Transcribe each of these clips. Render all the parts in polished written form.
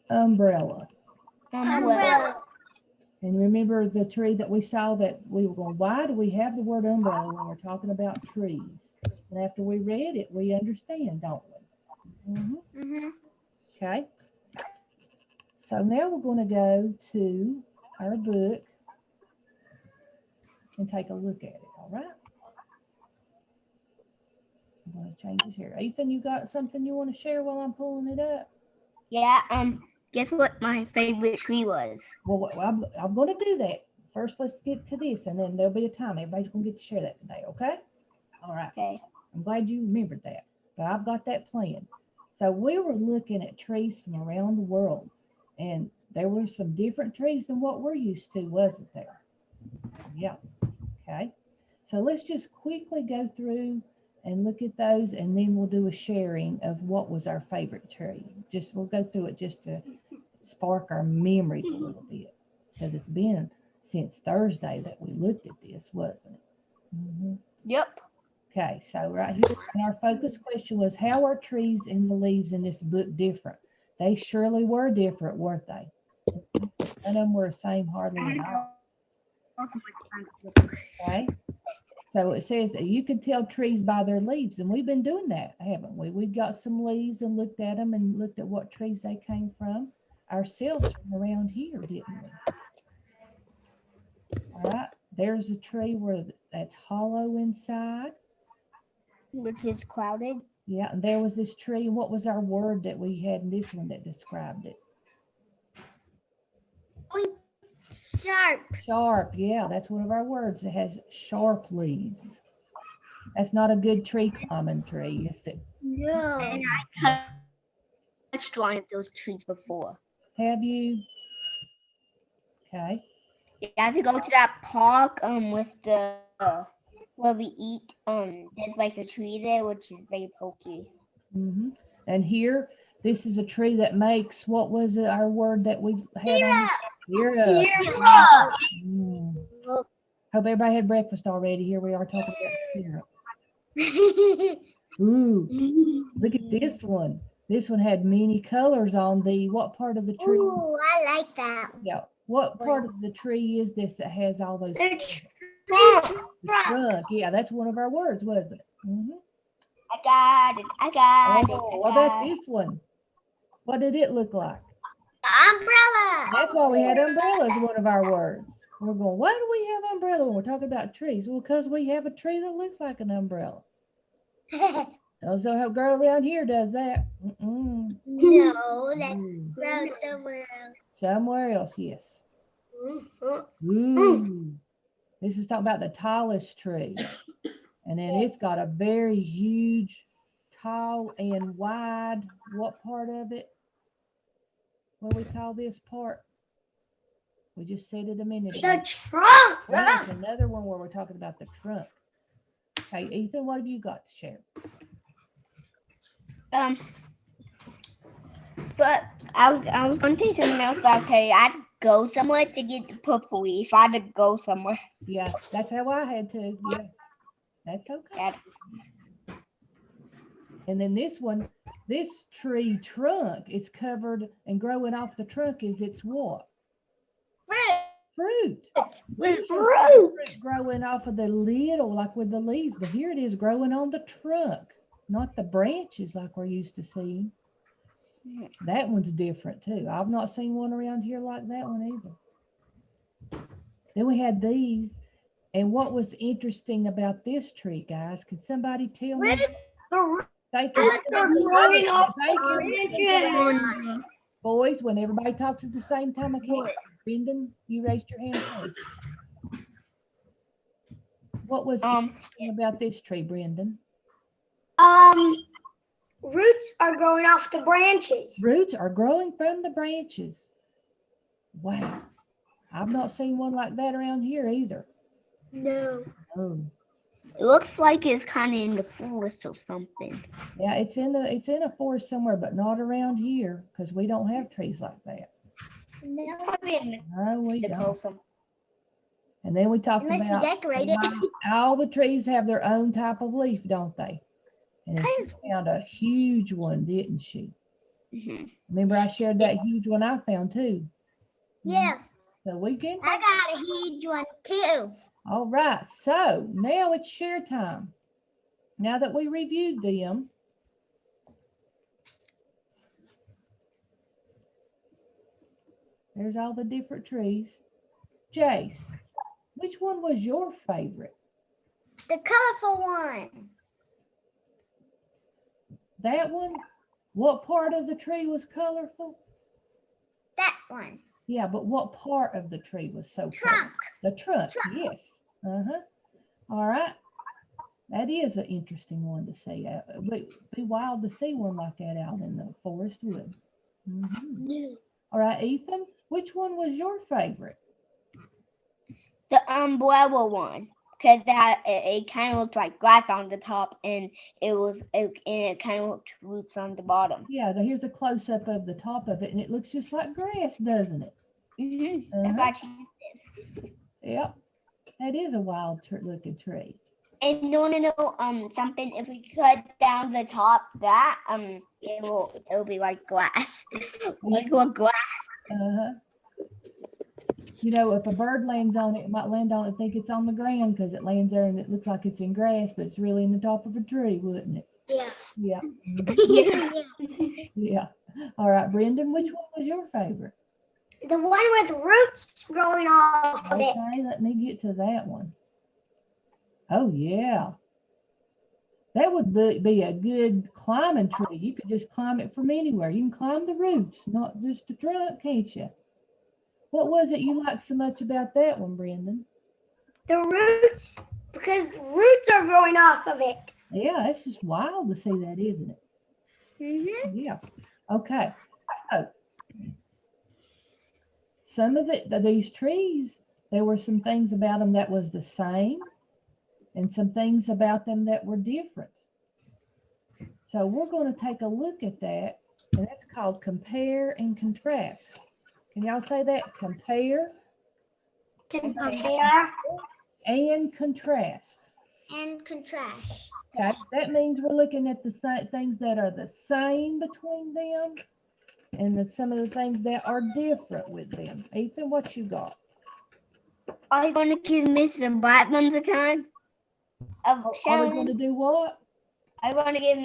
Umbrella. Umbrella. And remember the tree that we saw that we were going, why do we have the word umbrella when we're talking about trees? And after we read it, we understand, don't we? Mhm. Okay. So now we're going to go to our book and take a look at it. All right. I'm going to change it here. Ethan, you got something you want to share while I'm pulling it up? Yeah. Guess what my favorite tree was? Well, I'm going to do that. First, let's get to this, and then there'll be a time. Everybody's going to get to share that today, okay? All right. Okay. I'm glad you remembered that. But I've got that planned. So we were looking at trees from around the world, and there were some different trees than what we're used to, wasn't there? Yeah. Okay. So let's just quickly go through and look at those, and then we'll do a sharing of what was our favorite tree. Just we'll go through it just to spark our memories a little bit, because it's been since Thursday that we looked at this, wasn't it? Yep. Okay, so right here, and our focus question was, how are trees and the leaves in this book different? They surely were different, weren't they? None of them were the same hardly at all. Okay, so it says that you can tell trees by their leaves, and we've been doing that, haven't we? We've got some leaves and looked at them and looked at what trees they came from ourselves from around here, didn't we? All right, there's a tree where that's hollow inside. Which is clouded. Yeah, and there was this tree. And what was our word that we had in this one that described it? Sharp. Sharp. Yeah, that's one of our words. It has sharp leaves. That's not a good tree climbing tree, is it? No. And I touched one of those trees before. Have you? Okay. Yeah, if you go to that park, with the where we eat, there's like a tree there which is very pokey. Mm-hmm. And here, this is a tree that makes, what was it, our word that we had on? Syrup. Syrup. Mm. Hope everybody had breakfast already. Here we are talking about syrup. Ooh, look at this one. This one had many colors on the, what part of the tree? Ooh, I like that. Yeah. What part of the tree is this that has all those? The trunk. Yeah, that's one of our words, wasn't it? Mm-hmm. I got it. Oh, what about this one? What did it look like? Umbrella. That's why we had umbrella as one of our words. We're going, why do we have umbrella when we're talking about trees? Well, because we have a tree that looks like an umbrella. Also, a girl around here does that. No, that grows somewhere else. Somewhere else, yes. Ooh. This is talking about the tallest tree. And then it's got a very huge, tall and wide, what part of it? What do we call this part? We just said it a minute ago. The trunk. That's another one where we're talking about the trunk. Okay, Ethan, what have you got to share? But I was gonna say something else, but okay, I'd go somewhere to get the purple leaf. I had to go somewhere. Yeah, that's how I had to. Yeah, that's okay. And then this one, this tree trunk is covered, and growing off the trunk is its what? Fruit. Fruit growing off of the little, like with the leaves, but here it is growing on the trunk, not the branches like we're used to seeing. That one's different too. I've not seen one around here like that one either. Then we had these, and what was interesting about this tree, guys? Can somebody tell me? Thank you. Boys, when everybody talks at the same time, I can't. Brendan, you raised your hand first. What was interesting about this tree, Brendan? Roots are growing off the branches. Roots are growing from the branches. Wow. I've not seen one like that around here either. No. Oh. It looks like it's kind of in the forest or something. Yeah, it's in a forest somewhere, but not around here because we don't have trees like that. No, we don't. And then we talked Unless we about decorate it. all the trees have their own type of leaf, don't they? And she found a huge one, didn't she? Mhm. Remember I shared that huge one I found too. Yeah. So we can. I got a huge one too. All right, so now it's share time. Now that we reviewed them, there's all the different trees. Jace, which one was your favorite? The colorful one. That one? What part of the tree was colorful? That one. Yeah, but what part of the tree was so Trunk. colorful? The trunk, yes. Uh-huh. All right. That is an interesting one to see. But be wild to see one like that out in the forest wood. Mhm. All right, Ethan, which one was your favorite? The umbrella one. Because it kind of looked like glass on the top, and it kind of looked roots on the bottom. Yeah, here's a close up of the top of it, and it looks just like grass, doesn't it? That's Uh-huh. what she Yep, that is a wild looking tree. And you want to know something? If we cut down the top, that it'll be like glass, like what glass. Uh-huh. You know, if a bird lands on it, it might land on it and think it's on the ground because it lands there and it looks like it's in grass, but it's really in the top of a tree, wouldn't it? Yeah. Yeah. Yeah. Yeah. All right, Brendan, which one was your favorite? The one with roots growing off of it. Okay, let me get to that one. Oh, yeah. That would be a good climbing tree. You could just climb it from anywhere. You can climb the roots, not just the trunk, can't you? What was it you liked so much about that one, Brendan? The roots, because roots are growing off of it. Yeah, it's just wild to see that, isn't it? Yeah. Okay. So some of these trees, there were some things about them that was the same and some things about them that were different. So we're going to take a look at that, and that's called compare and contrast. Can y'all say that? Compare Compare and contrast. And contrast. Okay, that means we're looking at the things that are the same between them and some of the things that are different with them. Ethan, what you got? Are you going to give Miss the black ones a time? Of Are we showing? going to do what? Are you going to give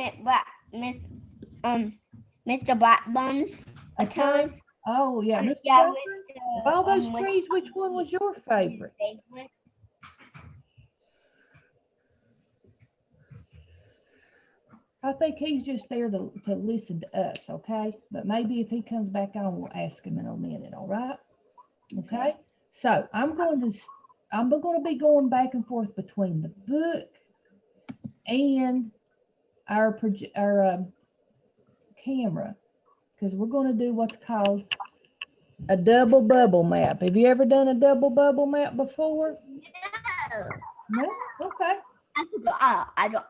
Mr. Black Buns a time? Oh, yeah. Mr. Yeah, Walker, of all those trees, which one was your favorite? I think he's just there to listen to us, okay? But maybe if he comes back on, we'll ask him in a minute, all right? Okay? So I'm going to be going back and forth between the book and our camera, because we're going to do what's called a double bubble map. Have you ever done a double bubble map before? No? Okay. I don't.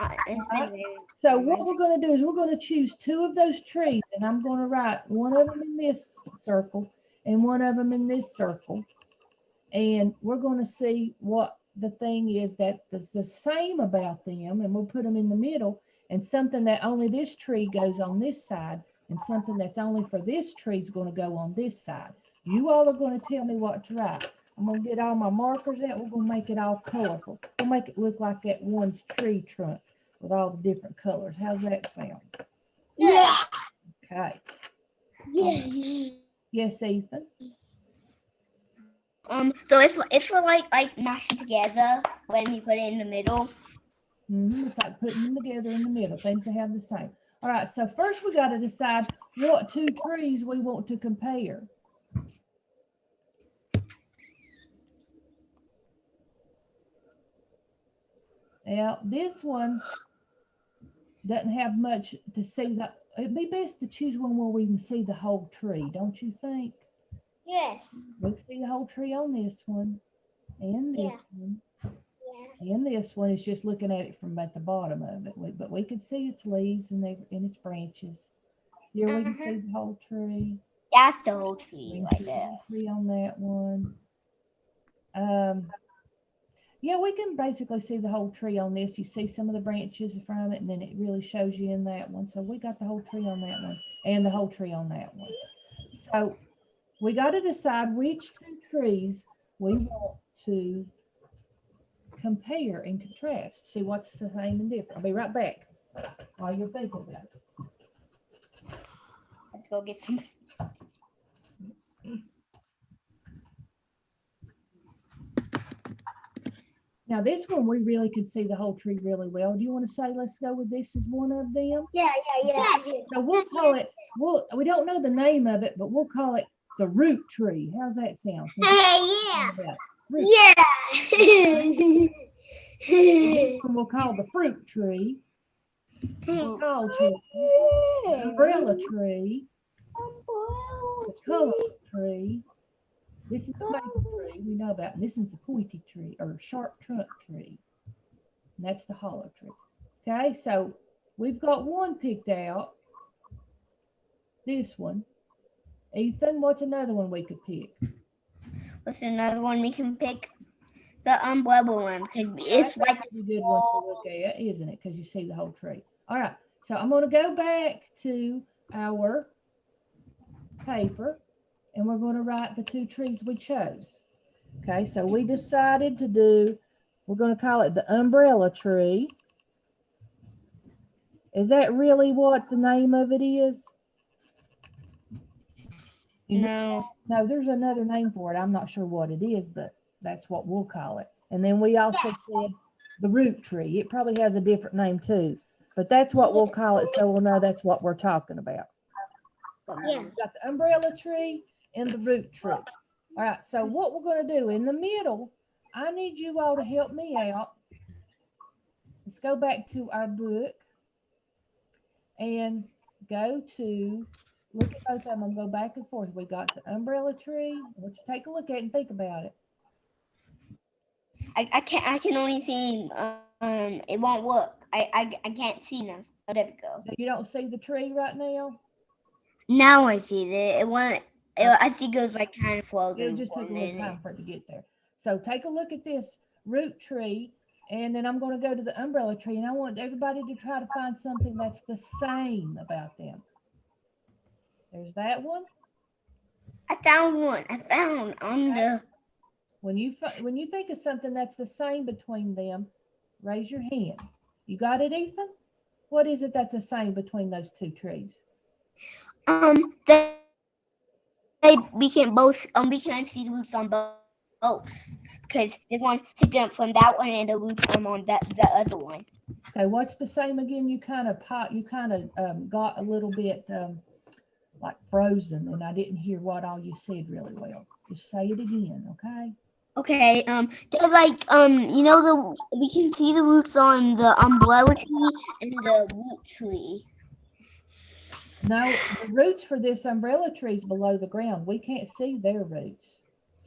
So what we're going to do is we're going to choose two of those trees, and I'm going to write one of them in this circle and one of them in this circle. And we're going to see what the thing is that's the same about them, and we'll put them in the middle, and something that only this tree goes on this side, and something that's only for this tree is going to go on this side. You all are going to tell me what to write. I'm going to get all my markers out. We're going to make it all colorful. We'll make it look like that one tree trunk with all the different colors. How's that sound? Yeah. Okay. Yeah. Yes, Ethan? So it's like mashed together when you put it in the middle. It's like putting them together in the middle, things that have the same. All right, so first we got to decide what two trees we want to compare. Now, this one doesn't have much to see. It'd be best to choose one where we can see the whole tree, don't you think? Yes. We can see the whole tree on this one, and this one, and this one is just looking at it from at the bottom of it. But we can see its leaves and its branches. Here we can see the whole tree. That's the whole We tree can right see the there. whole tree on that one. Yeah, we can basically see the whole tree on this. You see some of the branches from it, and then it really shows you in that one. So we got the whole tree on that one and the whole tree on that one. So we got to decide which two trees we want to compare and contrast. See what's the same and different. I'll be right back while you're thinking about it. Let's go get some. Now this one we really can see the whole tree really well. Do you want to say let's go with this as one of them? Yeah. Yes. So we'll call it, we don't know the name of it, but we'll call it the root tree. How's that sound? Hey, About root. Yeah. This one we'll call the fruit tree, the tall tree, the umbrella tree, the color tree. This is the maple tree we know about. And this is the pointy tree or sharp trunk tree. And that's the hollow tree. Okay, so we've got one picked out. This one. Ethan, what's another one we could pick? what's another one we can pick? The umbrella one, because it's like a pretty good one to look at, isn't it? Because you see the whole tree. All right, so I'm going to go back to our paper, and we're going to write the two trees we chose. Okay, so we decided to do, we're going to call it the umbrella tree. Is that really what the name of it is? no. No, there's another name for it. I'm not sure what it is, but that's what we'll call it. And then we also said the root tree. It probably has a different name too, but that's what we'll call it, so we'll know that's what we're talking about. Yeah. We've got the umbrella tree and the root tree. All right, so what we're going to do in the middle, I need you all to help me out. Let's go back to our book and go to, look at both of them, go back and forth. We got the umbrella tree. I want you to take a look at it and think about it. I can only see it won't work. I can't see now. Oh, there we go. You don't see the tree right now? Now I see it. It went. I think it was like kind of frozen. It'll just take a little time for it to get there. So take a look at this root tree, and then I'm going to go to the umbrella tree, and I want everybody to try to find something that's the same about them. There's that one. I found one. I found on the. When you think of something that's the same between them, raise your hand. You got it, Ethan? What is it that's the same between those two trees? We can see the roots on both because this one different from that one and the roots from on the other one. Okay, what's the same again? You kind of got a little bit like frozen, and I didn't hear what all you said really well. Just say it again, okay? Okay, they're like, we can see the roots on the umbrella tree and the root tree. No, the roots for this umbrella tree is below the ground. We can't see their roots.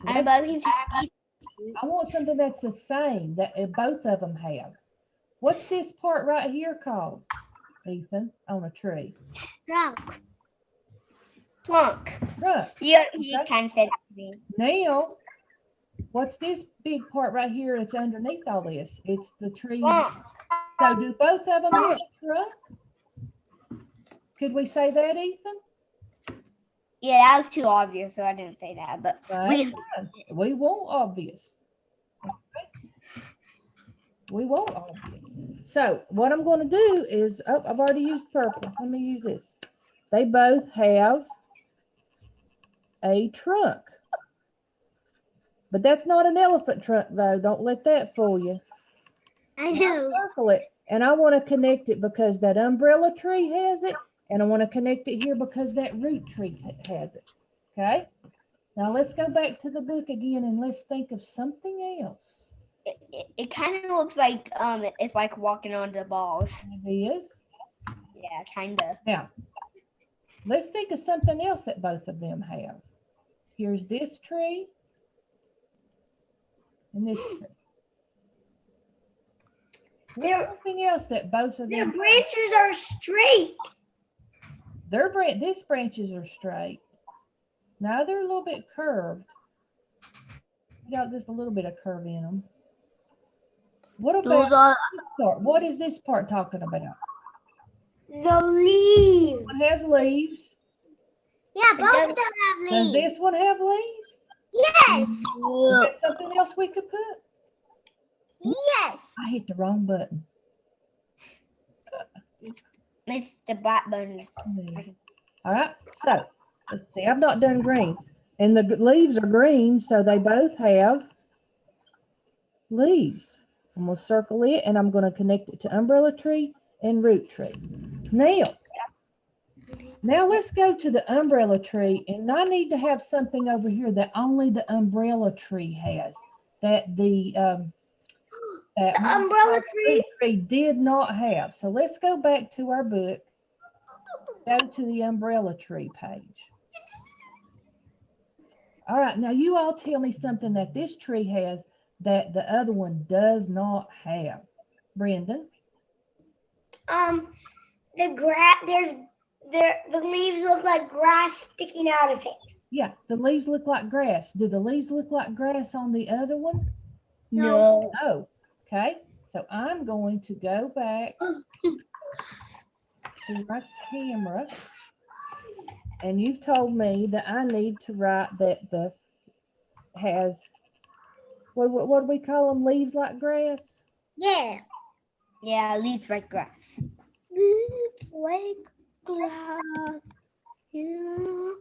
So I want something that's the same that both of them have. What's this part right here called, Ethan, on a tree? Trunk. Trunk. Yeah, he kind of said it to me. Now, what's this big part right here that's underneath all this? It's the tree. Trunk. So do both of them have a trunk? Could we say that, Ethan? Yeah, that was too obvious, so I didn't say that. But we won't obvious. Okay. We won't obvious. So what I'm going to do is, I've already used purple. Let me use this. They both have a trunk. But that's not an elephant trunk, though. Don't let that fool you. I know. Circle it. And I want to connect it because that umbrella tree has it. And I want to connect it here because that root tree has it. Okay? Now let's go back to the book again and let's think of something else. It kind of looks like it's like walking on the balls. It is. Yeah, kind of. Now, let's think of something else that both of them have. Here's this tree and this tree. What's something else that both of them Their branches are straight. These branches are straight. Now they're a little bit curved. You got just a little bit of curve in them. What Those about are this part? What is this part talking about? The leaves. One has leaves. Yeah, both doesn't- of them have Does leaves. this one have leaves? Yes. Is look. there something else we could put? Yes. I hit the wrong button. It's the black buttons. All right, so let's see. I've not done green, and the leaves are green, so they both have leaves. I'm gonna circle it, and I'm gonna connect it to umbrella tree and root tree. Now let's go to the umbrella tree, and I need to have something over here that only the umbrella tree has. That the umbrella tree. root tree did not have. So let's go back to our book. Go to the umbrella tree page. All right, now you all tell me something that this tree has that the other one does not have. Brendan? The leaves look like grass sticking out of it. Yeah, the leaves look like grass. Do the leaves look like grass on the other one? No. No. Okay, so I'm going to go back to my camera. And you've told me that I need to write that the has, what do we call them? Leaves like grass? Yeah. Yeah, leaves like grass. Leaves like grass. Yeah.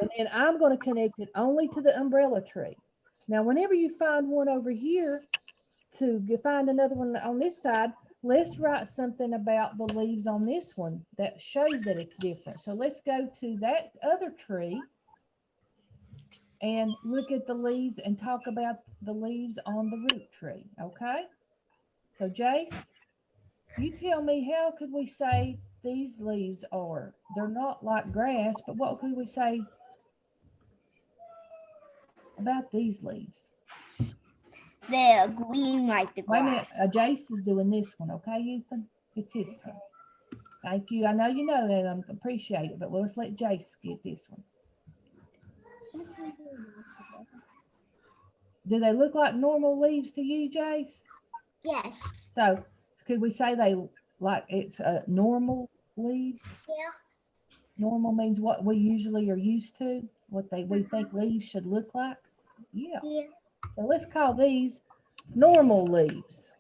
And then I'm going to connect it only to the umbrella tree. Now, whenever you find one over here, find another one on this side, let's write something about the leaves on this one that shows that it's different. So let's go to that other tree and look at the leaves and talk about the leaves on the root tree, okay? So Jace, you tell me, how could we say these leaves they're not like grass, but what could we say about these leaves? They're green like the Wait a minute, grass. Jace is doing this one, okay, Ethan? It's his turn. Thank you. I know you know that. I appreciate it, but let's let Jace get this one. Do they look like normal leaves to you, Jace? Yes. So could we say they like it's normal leaves? Yeah. Normal means what we usually are used to, what we think leaves should look like. Yeah. Yeah. So let's call these normal leaves.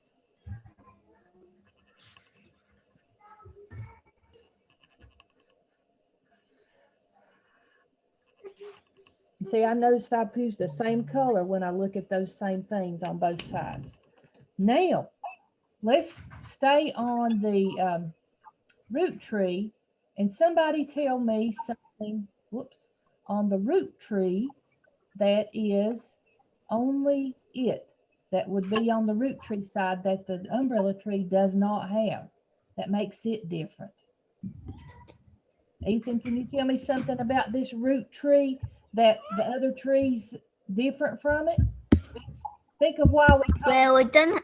See, I noticed I've used the same color when I look at those same things on both sides. Now, let's stay on the root tree, and somebody tell me something, whoops, on the root tree that is only that would be on the root tree side that the umbrella tree does not have, that makes it different. Ethan, can you tell me something about this root tree that the other trees different from it? Think of why we call Well, it doesn't.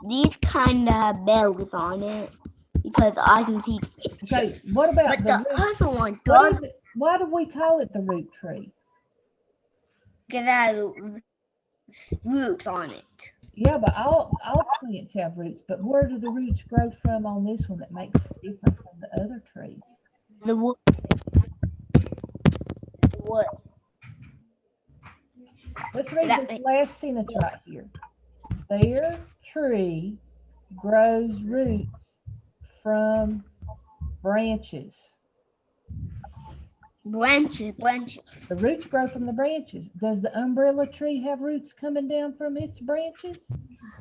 These kind of have bells on it because I can see. Okay, what about But the the root? other one What does is it? Why do we call it the root tree? get out of roots on it. Yeah, but all plants have roots, but where do the roots grow from on this one that makes it different from the other trees? The wood. What? Let's read That this last sentence right here. Their tree grows roots from branches. Branches. The roots grow from the branches. Does the umbrella tree have roots coming down from its branches?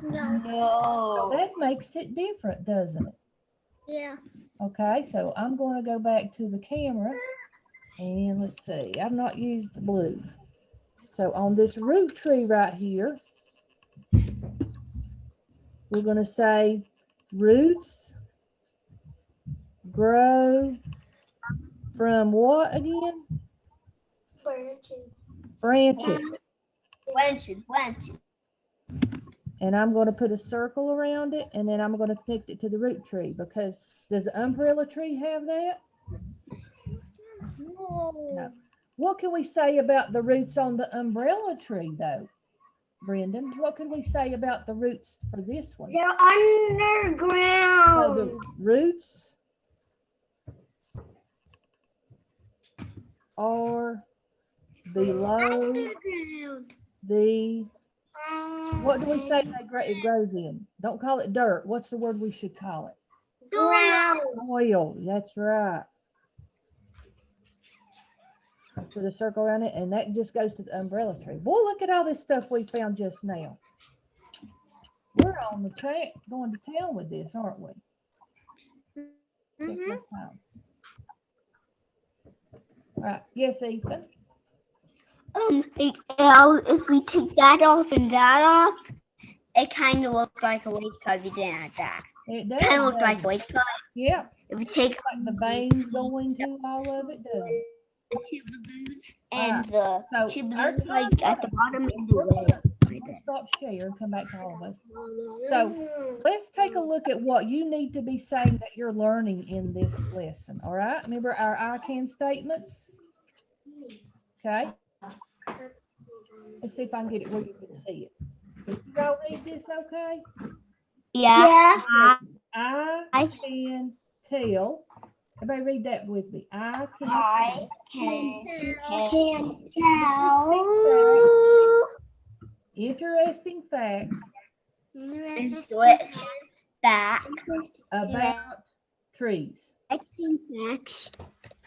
No. So No. that makes it different, doesn't it? Yeah. Okay, so I'm going to go back to the camera and let's see. I've not used the blue. So on this root tree right here, we're going to say roots grow from what again? Branches. Branches. Branches. And I'm going to put a circle around it, and then I'm going to connect it to the root tree, because does the umbrella tree have that? No. No. What can we say about the roots on the umbrella tree though? Brendan? What could we say about the roots for this one? They're So underground. the roots are below Underground. the, what do we say it grows in? Don't call it dirt. What's the word we should call it? Ground. Soil. That's right. Put a circle around it, and that just goes to the umbrella tree. Boy, look at all this stuff we found just now. We're on the track going to town with this, aren't we? Check Mhm. my time. All right. Yes, Ethan. If we take that off and that off, it kind of looks like a waistcoat. You didn't have that. It does. Kind of looks like a doesn't it? waistcoat. Yeah. If we take Like the veins going to all of it, doesn't it? and the So two our balloons time like at the bottom is and the we're red. gonna stop share and come back to all of us. So let's take a look at what you need to be saying that you're learning in this lesson. All right. Remember our I can statements. Okay. Let's see if I can get it where you can see it. Can you all read this okay? Yeah. Yeah. I can tell. Everybody read that with me. I can I tell can tell. interesting facts and switch back. about trees.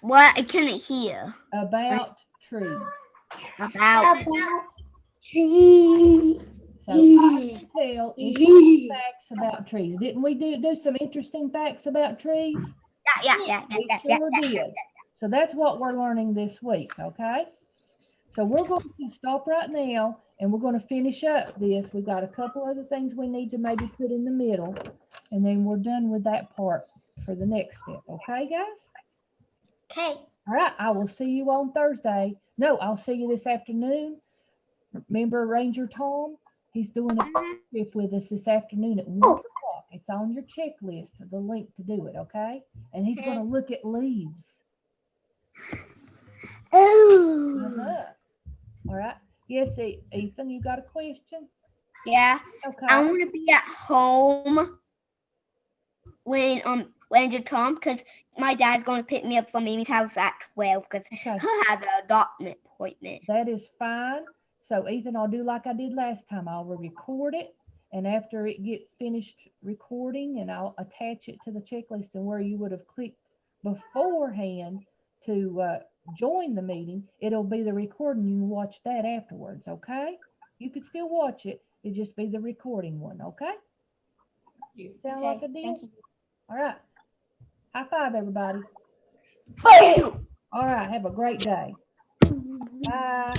What? I couldn't hear. About trees. About Tree. So I can tell interesting facts about trees. Didn't we do some interesting facts about trees? yeah. We sure did. So that's what we're learning this week, okay? So we're going to stop right now and we're going to finish up this. We've got a couple other things we need to maybe put in the middle, and then we're done with that part for the next step, okay, guys? Okay. All right, I will see you on Thursday. No, I'll see you this afternoon. Remember Ranger Tom? He's doing a trip with us this afternoon at 1 o'clock. It's on your checklist, the link to do it, okay? And he's going to look at leaves. Oh. Uh-huh. All right. Yes, Ethan, you got a question? Yeah. Okay. I want to be at home when Ranger Tom, because my dad's going to pick me up from Amy's house at 12 because Okay. he has an adoption appointment. That is fine. So Ethan, I'll do like I did last time. I'll record it, and after it gets finished recording, and I'll attach it to the checklist and where you would have clicked beforehand to join the meeting, it'll be the recording. You can watch that afterwards, okay? You could still watch it. It'd just be the recording one, okay? Sound like a deal? Thank you. All right. High five, everybody. Bam! All right. Have a great day. Bye.